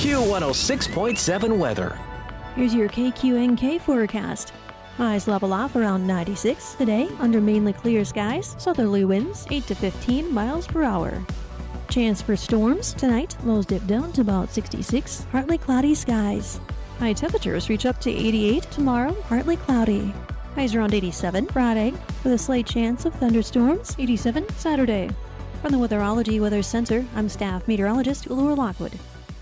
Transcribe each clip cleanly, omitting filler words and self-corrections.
Q106.7 weather. Here's your KQNK forecast. Highs level off around 96 today under mainly clear skies, southerly winds 8 to 15 miles per hour. Chance for storms tonight, lows dip down to about 66, partly cloudy skies. High temperatures reach up to 88 tomorrow, partly cloudy. Highs around 87 Friday, with a slight chance of thunderstorms, 87 Saturday. From the Weatherology Weather Center, I'm staff meteorologist Laura Lockwood.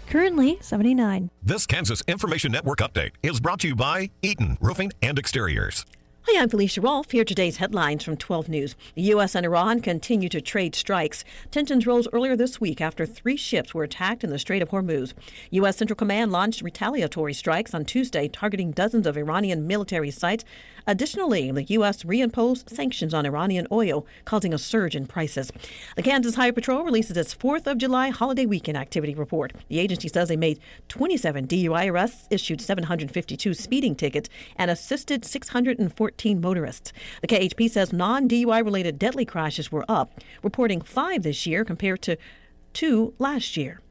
Currently 79. This Kansas Information Network update is brought to you by Eaton Roofing and Exteriors. Hi, I'm Felicia Rolfe. Here are today's headlines from 12 News. The U.S. and Iran continue to trade strikes. Tensions rose earlier this week after 3 ships were attacked in the Strait of Hormuz. U.S. Central Command launched retaliatory strikes on Tuesday, targeting dozens of Iranian military sites. Additionally, the U.S. reimposed sanctions on Iranian oil, causing a surge in prices. The Kansas Highway Patrol releases its 4th of July holiday weekend activity report. The agency says they made 27 DUI arrests, issued 752 speeding tickets, and assisted 614 motorists. The KHP says non-DUI-related deadly crashes were up, reporting 5 this year compared to 2 last year.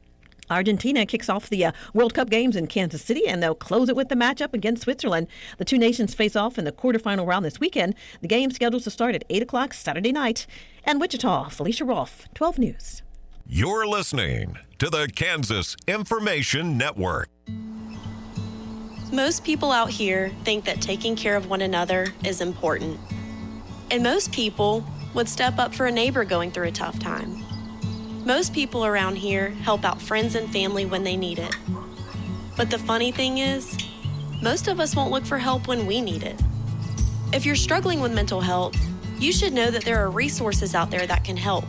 Argentina kicks off the World Cup games in Kansas City, and they'll close it with the matchup against Switzerland. The two nations face off in the quarterfinal round this weekend. The game scheduled to start at 8 o'clock Saturday night. And Wichita, Felicia Rolfe, 12 News. You're listening to the Kansas Information Network. Most people out here think that taking care of one another is important. And most people would step up for a neighbor going through a tough time. Most people around here help out friends and family when they need it. But the funny thing is, most of us won't look for help when we need it. If you're struggling with mental health, you should know that there are resources out there that can help.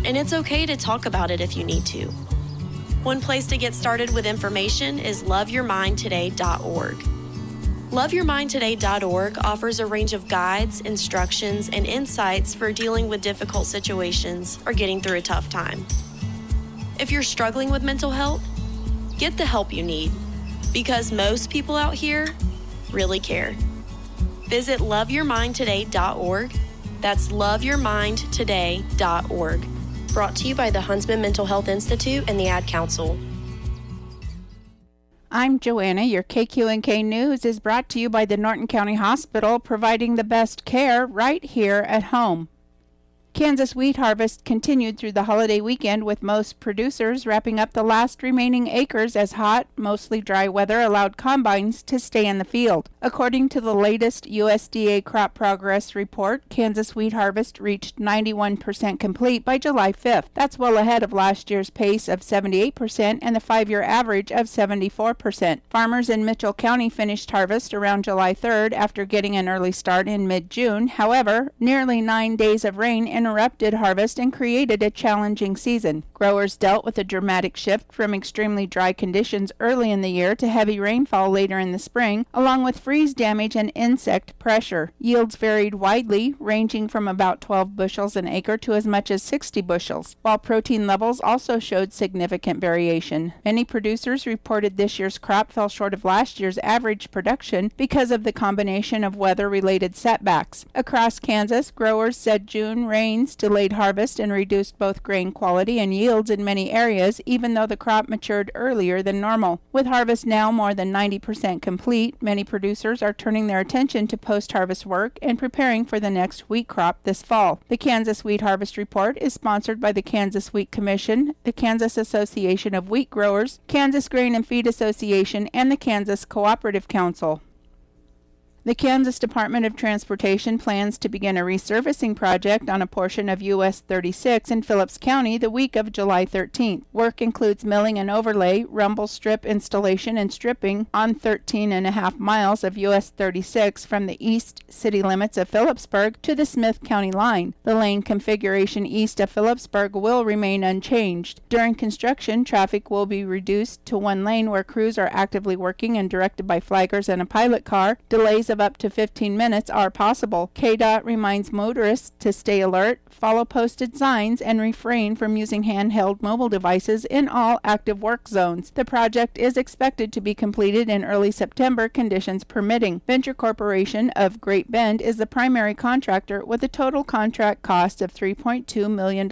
And it's okay to talk about it if you need to. One place to get started with information is loveyourmindtoday.org. Loveyourmindtoday.org offers a range of guides, instructions, and insights for dealing with difficult situations or getting through a tough time. If you're struggling with mental health, get the help you need, because most people out here really care. Visit loveyourmindtoday.org. That's loveyourmindtoday.org. Brought to you by the Huntsman Mental Health Institute and the Ad Council. I'm Joanna. Your KQNK News is brought to you by the Norton County Hospital, providing the best care right here at home. Kansas wheat harvest continued through the holiday weekend, with most producers wrapping up the last remaining acres as hot, mostly dry weather allowed combines to stay in the field. According to the latest USDA crop progress report, Kansas wheat harvest reached 91% complete by July 5th. That's well ahead of last year's pace of 78% and the 5-year average of 74%. Farmers in Mitchell County finished harvest around July 3rd after getting an early start in mid-June. However, nearly 9 days of rain interrupted harvest and created a challenging season. Growers dealt with a dramatic shift from extremely dry conditions early in the year to heavy rainfall later in the spring, along with freeze damage and insect pressure. Yields varied widely, ranging from about 12 bushels an acre to as much as 60 bushels, while protein levels also showed significant variation. Many producers reported this year's crop fell short of last year's average production because of the combination of weather-related setbacks. Across Kansas, growers said June rains delayed harvest and reduced both grain quality and yields in many areas, even though the crop matured earlier than normal. With harvest now more than 90% complete, many producers are turning their attention to post-harvest work and preparing for the next wheat crop this fall. The Kansas Wheat Harvest Report is sponsored by the Kansas Wheat Commission, the Kansas Association of Wheat Growers, Kansas Grain and Feed Association, and the Kansas Cooperative Council. The Kansas Department of Transportation plans to begin a resurfacing project on a portion of US 36 in Phillips County the week of July 13th. Work includes milling and overlay, rumble strip installation, and stripping on 13.5 miles of US 36 from the east city limits of Phillipsburg to the Smith County line. The lane configuration east of Phillipsburg will remain unchanged. During construction, traffic will be reduced to one lane where crews are actively working and directed by flaggers and a pilot car. Delays of up to 15 minutes are possible. KDOT reminds motorists to stay alert, follow posted signs, and refrain from using handheld mobile devices in all active work zones. The project is expected to be completed in early September, conditions permitting. Venture Corporation of Great Bend is the primary contractor with a total contract cost of $3.2 million.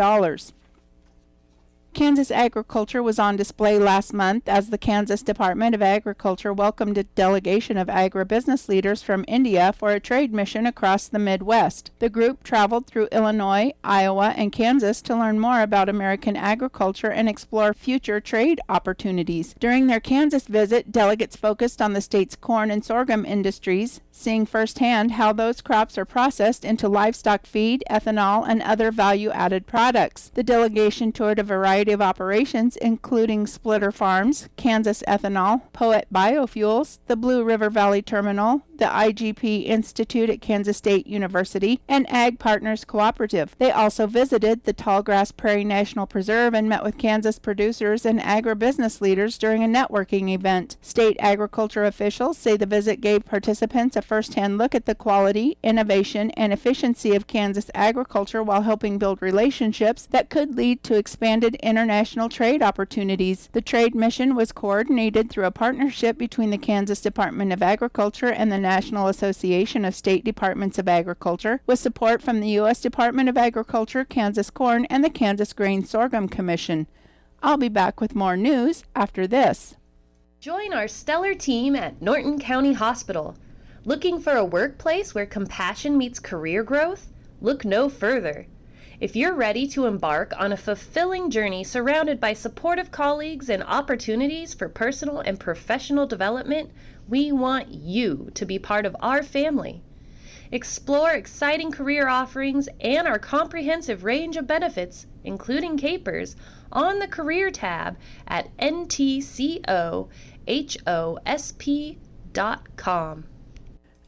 Kansas agriculture was on display last month as the Kansas Department of Agriculture welcomed a delegation of agribusiness leaders from India for a trade mission across the Midwest. The group traveled through Illinois, Iowa, and Kansas to learn more about American agriculture and explore future trade opportunities. During their Kansas visit, delegates focused on the state's corn and sorghum industries, seeing firsthand how those crops are processed into livestock feed, ethanol, and other value-added products. The delegation toured a variety of operations, including Splitter Farms, Kansas Ethanol, Poet Biofuels, the Blue River Valley Terminal, the IGP Institute at Kansas State University, and Ag Partners Cooperative. They also visited the Tallgrass Prairie National Preserve and met with Kansas producers and agribusiness leaders during a networking event. State agriculture officials say the visit gave participants a first-hand look at the quality, innovation, and efficiency of Kansas agriculture while helping build relationships that could lead to expanded international trade opportunities. The trade mission was coordinated through a partnership between the Kansas Department of Agriculture and the National Association of State Departments of Agriculture, with support from the U.S. Department of Agriculture, Kansas Corn, and the Kansas Grain Sorghum Commission. I'll be back with more news after this. Join our stellar team at Norton County Hospital. Looking for a workplace where compassion meets career growth? Look no further. If you're ready to embark on a fulfilling journey surrounded by supportive colleagues and opportunities for personal and professional development, we want you to be part of our family. Explore exciting career offerings and our comprehensive range of benefits, including capers, on the Career tab at ntcohosp.com.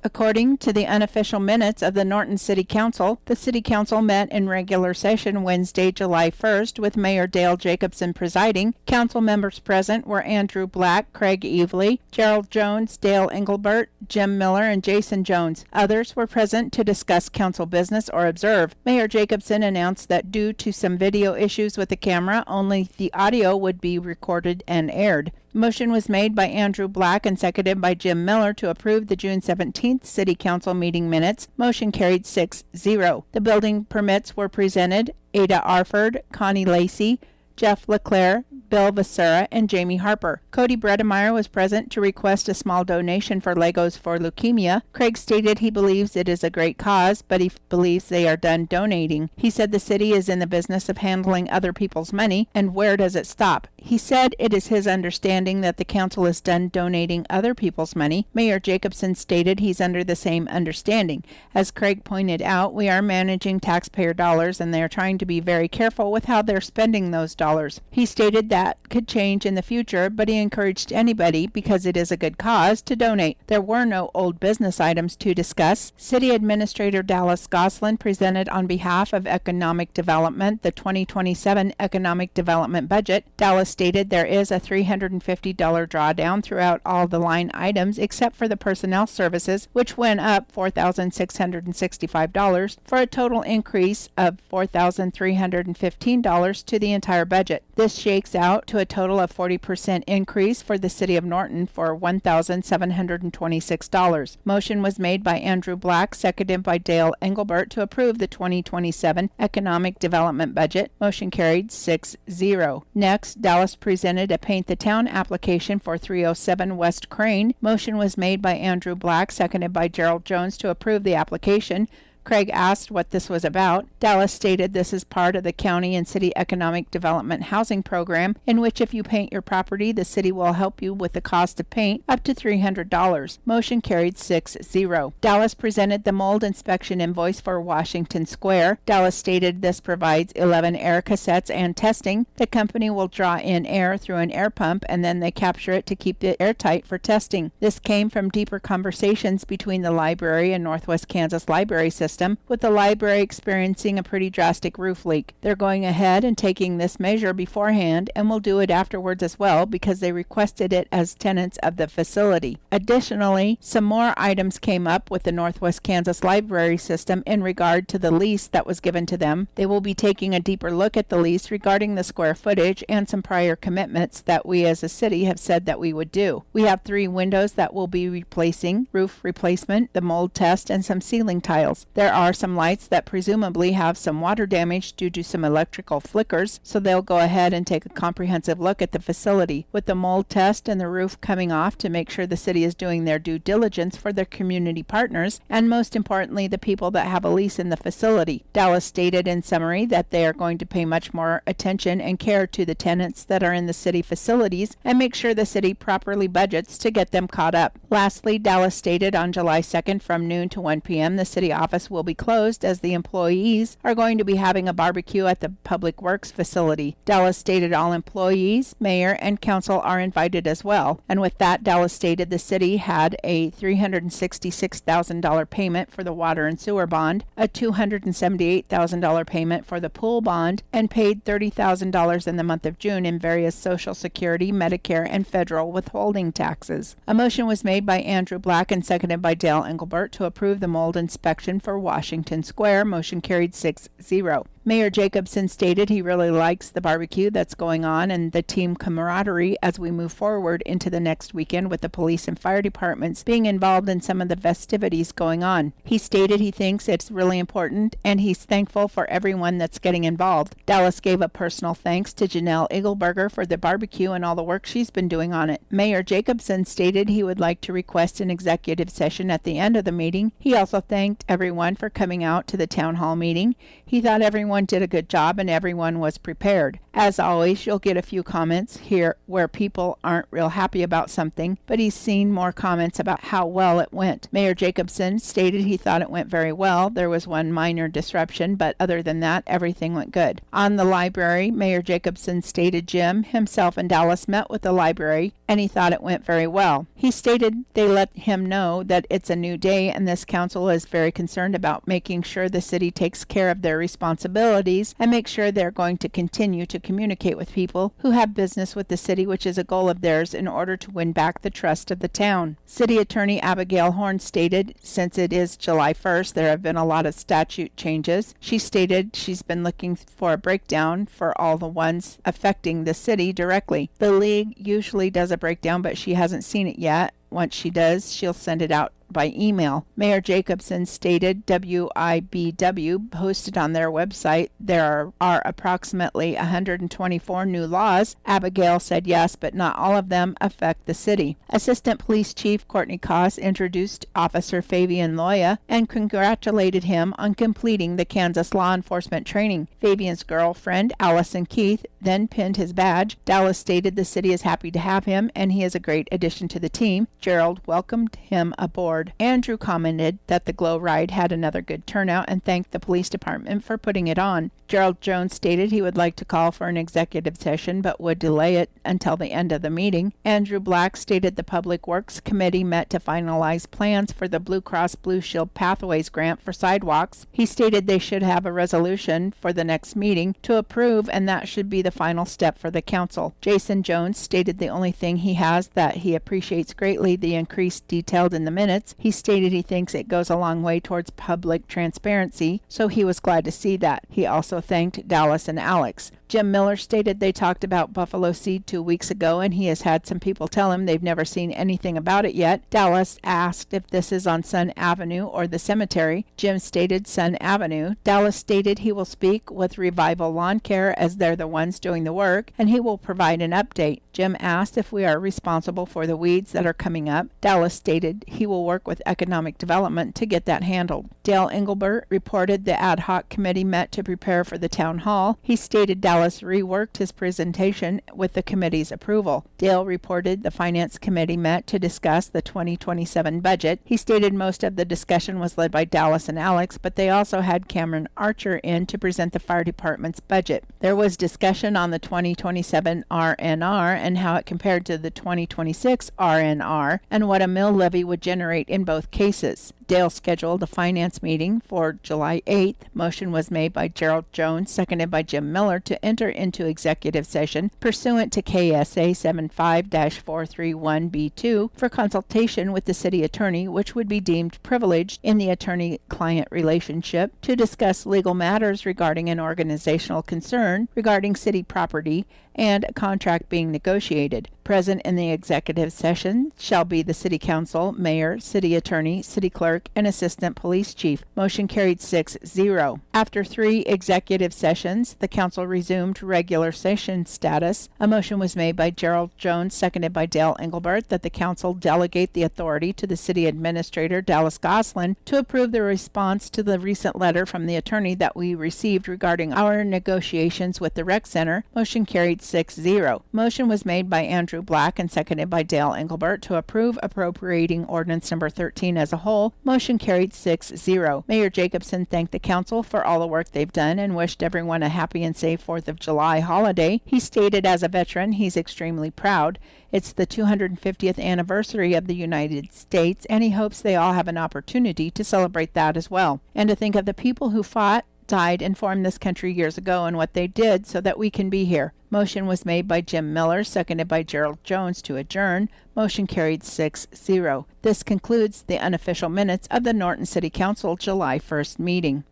According to the unofficial minutes of the Norton City Council, the City Council met in regular session Wednesday, July 1st, with Mayor Dale Jacobson presiding. Council members present were Andrew Black, Craig Evely, Gerald Jones, Dale Engelbert, Jim Miller, and Jason Jones. Others were present to discuss council business or observe. Mayor Jacobson announced that due to some video issues with the camera, only the audio would be recorded and aired. Motion was made by Andrew Black and seconded by Jim Miller to approve the June 17th City Council meeting minutes. Motion carried 6-0. The building permits were presented. Ada Arford, Connie Lacey, Jeff LeClaire, Bill Vasera, and Jamie Harper. Cody Bredemeyer was present to request a small donation for Legos for Leukemia. Craig stated he believes it is a great cause, but he believes they are done donating. He said the city is in the business of handling other people's money, and where does it stop? He said it is his understanding that the council is done donating other people's money. Mayor Jacobson stated he's under the same understanding. As Craig pointed out, we are managing taxpayer dollars, and they are trying to be very careful with how they're spending those dollars. He stated that could change in the future, but he encouraged anybody, because it is a good cause, to donate. There were no old business items to discuss. City Administrator Dallas Goslin presented on behalf of Economic Development the 2027 Economic Development Budget. Dallas stated there is a $350 drawdown throughout all the line items except for the personnel services, which went up $4,665 for a total increase of $4,315 to the entire budget. This shakes out to a total of 40% increase for the City of Norton for $1,726. Motion was made by Andrew Black, seconded by Dale Engelbert to approve the 2027 Economic Development Budget. Motion carried 6-0. Next, Dallas presented a Paint the Town application for 307 West Crane. Motion was made by Andrew Black, seconded by Gerald Jones to approve the application. Craig asked what this was about. Dallas stated this is part of the county and city economic development housing program, in which if you paint your property, the city will help you with the cost of paint up to $300. Motion carried 6-0. Dallas presented the mold inspection invoice for Washington Square. Dallas stated this provides 11 air cassettes and testing. The company will draw in air through an air pump, and then they capture it to keep it airtight for testing. This came from deeper conversations between the library and Northwest Kansas Library System, with the library experiencing a pretty drastic roof leak. They're going ahead and taking this measure beforehand, and will do it afterwards as well, because they requested it as tenants of the facility. Additionally, some more items came up with the Northwest Kansas Library System in regard to the lease that was given to them. They will be taking a deeper look at the lease regarding the square footage and some prior commitments that we as a city have said that we would do. We have 3 windows that will be replacing, roof replacement, the mold test, and some ceiling tiles. There are some lights that presumably have some water damage due to some electrical flickers, so they'll go ahead and take a comprehensive look at the facility with the mold test and the roof coming off to make sure the city is doing their due diligence for their community partners and most importantly the people that have a lease in the facility. Dallas stated in summary that they are going to pay much more attention and care to the tenants that are in the city facilities and make sure the city properly budgets to get them caught up. Lastly, Dallas stated on July 2nd from noon to 1 p.m. the city office will be closed as the employees are going to be having a barbecue at the Public Works facility. Dallas stated all employees, mayor, and council are invited as well. And with that, Dallas stated the city had a $366,000 payment for the water and sewer bond, a $278,000 payment for the pool bond, and paid $30,000 in the month of June in various Social Security, Medicare, and federal withholding taxes. A motion was made by Andrew Black and seconded by Dale Engelbert to approve the mold inspection for Washington Square. Motion carried 6-0. Mayor Jacobson stated he really likes the barbecue that's going on and the team camaraderie as we move forward into the next weekend with the police and fire departments being involved in some of the festivities going on. He stated he thinks it's really important and he's thankful for everyone that's getting involved. Dallas gave a personal thanks to Janelle Eagleberger for the barbecue and all the work she's been doing on it. Mayor Jacobson stated he would like to request an executive session at the end of the meeting. He also thanked everyone for coming out to the town hall meeting. He thought everyone did a good job and everyone was prepared. As always, you'll get a few comments here where people aren't real happy about something, but he's seen more comments about how well it went. Mayor Jacobson stated he thought it went very well. There was one minor disruption, but other than that, everything went good. On the library, Mayor Jacobson stated Jim, himself, and Dallas met with the library, and he thought it went very well. He stated they let him know that it's a new day and this council is very concerned about making sure the city takes care of their responsibilities and make sure they're going to continue to communicate with people who have business with the city, which is a goal of theirs in order to win back the trust of the town. City Attorney Abigail Horn stated since it is July 1st, there have been a lot of statute changes. She stated she's been looking for a breakdown for all the ones affecting the city directly. The league usually does a breakdown, but she hasn't seen it yet. Once she does, she'll send it out by email. Mayor Jacobson stated WIBW posted on their website there are approximately 124 new laws. Abigail said yes, but not all of them affect the city. Assistant Police Chief Courtney Koss introduced Officer Fabian Loya and congratulated him on completing the Kansas law enforcement training. Fabian's girlfriend, Allison Keith, then pinned his badge. Dallas stated the city is happy to have him and he is a great addition to the team. Gerald welcomed him aboard. Andrew commented that the Glow Ride had another good turnout and thanked the police department for putting it on. Gerald Jones stated he would like to call for an executive session but would delay it until the end of the meeting. Andrew Black stated the Public Works Committee met to finalize plans for the Blue Cross Blue Shield Pathways grant for sidewalks. He stated they should have a resolution for the next meeting to approve and that should be the final step for the council. Jason Jones stated the only thing he has that he appreciates greatly the increased detailed in the minutes. He stated he thinks it goes a long way towards public transparency, so he was glad to see that. He also thanked Dallas and Alex. Jim Miller stated they talked about Buffalo Seed 2 weeks ago and he has had some people tell him they've never seen anything about it yet. Dallas asked if this is on Sun Avenue or the cemetery. Jim stated Sun Avenue. Dallas stated he will speak with Revival Lawn Care as they're the ones doing the work and he will provide an update. Jim asked if we are responsible for the weeds that are coming up. Dallas stated he will work with economic development to get that handled. Dale Engelbert reported the ad hoc committee met to prepare for the town hall. He stated Dallas reworked his presentation with the committee's approval. Dale reported the finance committee met to discuss the 2027 budget. He stated most of the discussion was led by Dallas and Alex, but they also had Cameron Archer in to present the fire department's budget. There was discussion on the 2027 RNR and how it compared to the 2026 RNR and what a mill levy would generate in both cases. Dale scheduled a finance meeting for July 8th. Motion was made by Gerald Jones, seconded by Jim Miller, to enter into executive session pursuant to KSA 75-431B2 for consultation with the city attorney, which would be deemed privileged in the attorney-client relationship, to discuss legal matters regarding an organizational concern regarding city property and a contract being negotiated. Present in the executive session shall be the city council, mayor, city attorney, city clerk, clerk, and assistant police chief. Motion carried 6-0. After 3 executive sessions, the council resumed regular session status. A motion was made by Gerald Jones, seconded by Dale Engelbart, that the council delegate the authority to the city administrator, Dallas Goslin, to approve the response to the recent letter from the attorney that we received regarding our negotiations with the rec center. Motion carried 6-0. Motion was made by Andrew Black and seconded by Dale Engelbart to approve appropriating ordinance number 13 as a whole. Motion carried 6-0. Mayor Jacobson thanked the council for all the work they've done and wished everyone a happy and safe 4th of July holiday. He stated as a veteran he's extremely proud. It's the 250th anniversary of the United States, and he hopes they all have an opportunity to celebrate that as well. And to think of the people who fought, died, and formed this country years ago and what they did so that we can be here. Motion was made by Jim Miller, seconded by Gerald Jones to adjourn. Motion carried 6-0. This concludes the unofficial minutes of the Norton City Council July 1st meeting.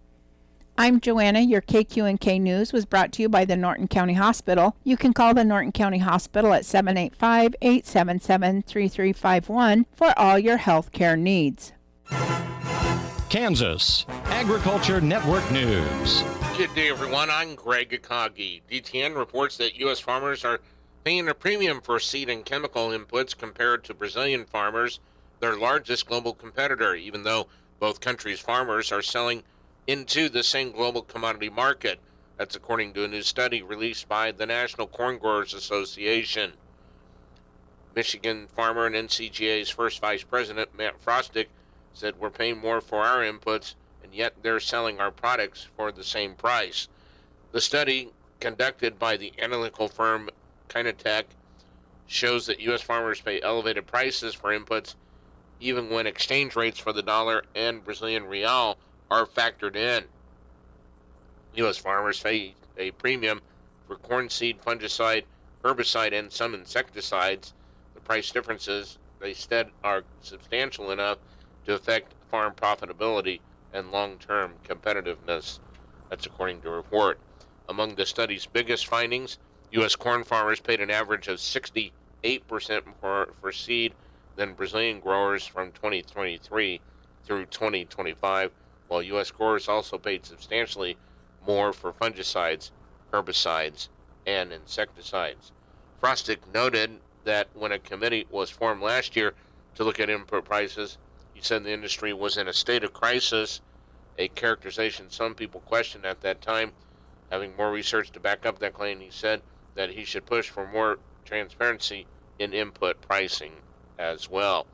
I'm Joanna. Your KQNK News was brought to you by the Norton County Hospital. You can call the Norton County Hospital at 785-877-3351 for all your health care needs. Kansas Agriculture Network News. Good day, everyone. I'm Greg Akagi. DTN reports that U.S. farmers are paying a premium for seed and chemical inputs compared to Brazilian farmers, their largest global competitor, even though both countries' farmers are selling into the same global commodity market. That's according to a new study released by the National Corn Growers Association. Michigan farmer and NCGA's first vice president, Matt Frostick, said we're paying more for our inputs, and yet they're selling our products for the same price. The study, conducted by the analytical firm Kinetech, shows that U.S. farmers pay elevated prices for inputs even when exchange rates for the dollar and Brazilian real are factored in. U.S. farmers pay a premium for corn seed, fungicide, herbicide, and some insecticides. The price differences, they said, are substantial enough to affect farm profitability and long-term competitiveness. That's according to a report. Among the study's biggest findings, U.S. corn farmers paid an average of 68% more for seed than Brazilian growers from 2023 through 2025, while U.S. growers also paid substantially more for fungicides, herbicides, and insecticides. Frostick noted that when a committee was formed last year to look at input prices, he said the industry was in a state of crisis, a characterization some people questioned at that time. Having more research to back up that claim, he said that he should push for more transparency in input pricing as well.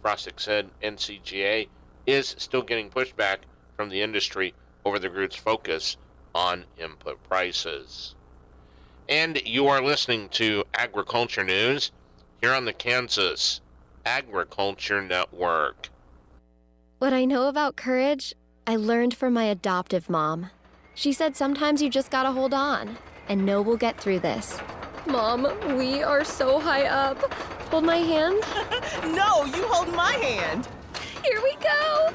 Frostick said NCGA is still getting pushback from the industry over the group's focus on input prices. And you are listening to Agriculture News here on the Kansas Agriculture Network. What I know about courage, I learned from my adoptive mom. She said sometimes you just gotta hold on and know we'll get through this. Mom, we are so high up. Hold my hand. No, you hold my hand. Here we go.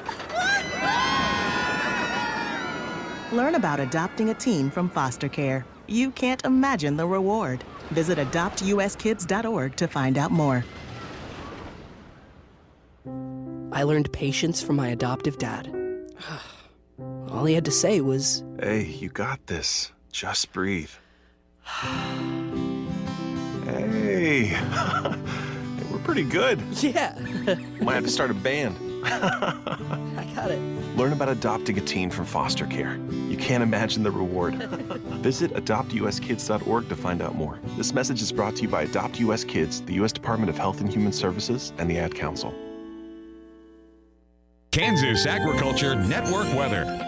Learn about adopting a teen from foster care. You can't imagine the reward. Visit adoptuskids.org to find out more. I learned patience from my adoptive dad. All he had to say was, "Hey, you got this. Just breathe." Hey, we're pretty good. yeah. Might have to start a band. I got it. Learn about adopting a teen from foster care. You can't imagine the reward. Visit adoptuskids.org to find out more. This message is brought to you by Adopt US Kids, the U.S. Department of Health and Human Services, and the Ad Council. Kansas Agriculture Network weather.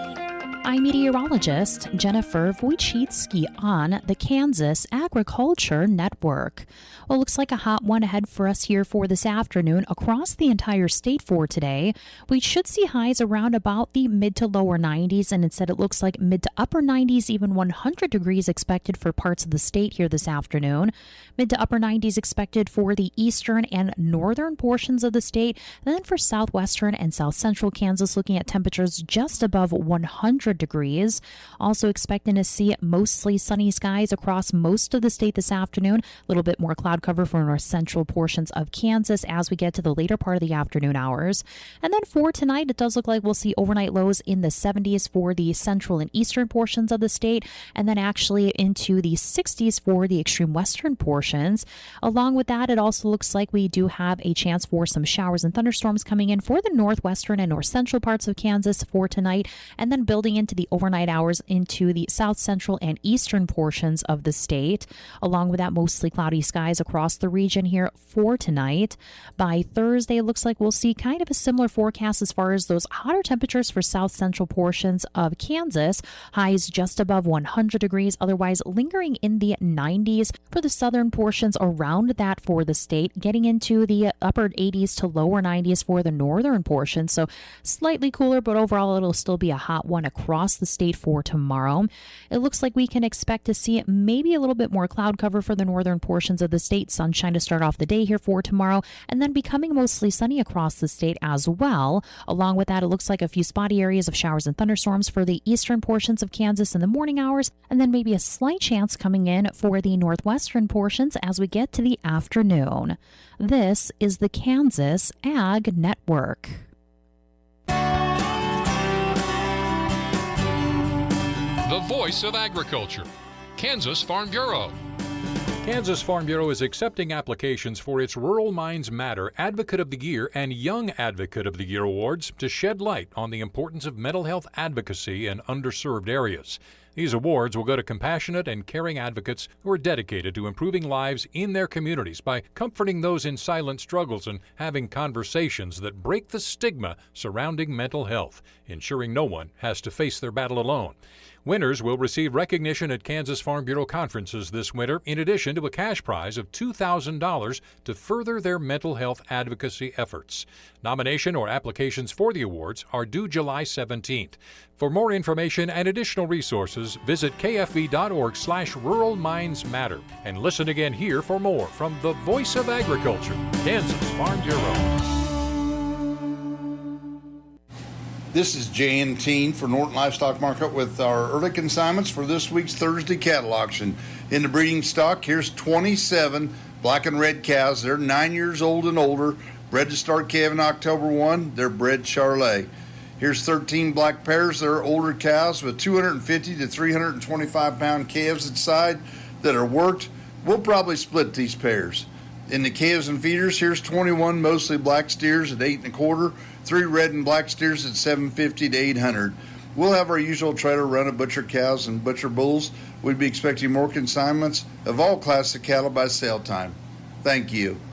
I'm meteorologist Jennifer Wojcicki on the Kansas Agriculture Network. Well, looks like a hot one ahead for us here for this afternoon across the entire state for today. We should see highs around about the mid to lower 90s, and instead it looks like mid to upper 90s, even 100 degrees expected for parts of the state here this afternoon. Mid to upper 90s expected for the eastern and northern portions of the state. And then for southwestern and south central Kansas, looking at temperatures just above 100 100 degrees. Also expecting to see mostly sunny skies across most of the state this afternoon. A little bit more cloud cover for north central portions of Kansas as we get to the later part of the afternoon hours. And then for tonight, it does look like we'll see overnight lows in the 70s for the central and eastern portions of the state, and then actually into the 60s for the extreme western portions. Along with that, it also looks like we do have a chance for some showers and thunderstorms coming in for the northwestern and north central parts of Kansas for tonight, and then building into the overnight hours into the south central and eastern portions of the state. Along with that, mostly cloudy skies across the region here for tonight. By Thursday, it looks like we'll see kind of a similar forecast as far as those hotter temperatures for south central portions of Kansas. Highs just above 100 degrees, otherwise lingering in the 90s for the southern portions around that for the state, getting into the upper 80s to lower 90s for the northern portion. So slightly cooler, but overall it'll still be a hot one across the state for tomorrow. It looks like we can expect to see maybe a little bit more cloud cover for the northern portions of the state. Sunshine to start off the day here for tomorrow, and then becoming mostly sunny across the state as well. Along with that, it looks like a few spotty areas of showers and thunderstorms for the eastern portions of Kansas in the morning hours, and then maybe a slight chance coming in for the northwestern portions as we get to the afternoon. This is the Kansas Ag Network. The voice of agriculture, Kansas Farm Bureau. Kansas Farm Bureau is accepting applications for its Rural Minds Matter Advocate of the Year and Young Advocate of the Year awards to shed light on the importance of mental health advocacy in underserved areas. These awards will go to compassionate and caring advocates who are dedicated to improving lives in their communities by comforting those in silent struggles and having conversations that break the stigma surrounding mental health, ensuring no one has to face their battle alone. Winners will receive recognition at Kansas Farm Bureau conferences this winter, in addition to a cash prize of $2,000 to further their mental health advocacy efforts. Nomination or applications for the awards are due July 17th. For more information and additional resources, visit kfb.org/Rural Minds Matter and listen again here for more from the Voice of Agriculture, Kansas Farm Bureau. This is Jan Teen for Norton Livestock Market with our early consignments for this week's Thursday cattle auction. In the breeding stock, here's 27 black and red cows. They're 9 years old and older, bred to start calving October 1. They're bred Charolais. Here's 13 black pairs. They're older cows with 250 to 325 pound calves inside that are worked. We'll probably split these pairs. In the calves and feeders, here's 21 mostly black steers at 8 1/4. 3 red and black steers at $750 to $800. We'll have our usual trailer run of butcher cows and butcher bulls. We'd be expecting more consignments of all classes of cattle by sale time. Thank you.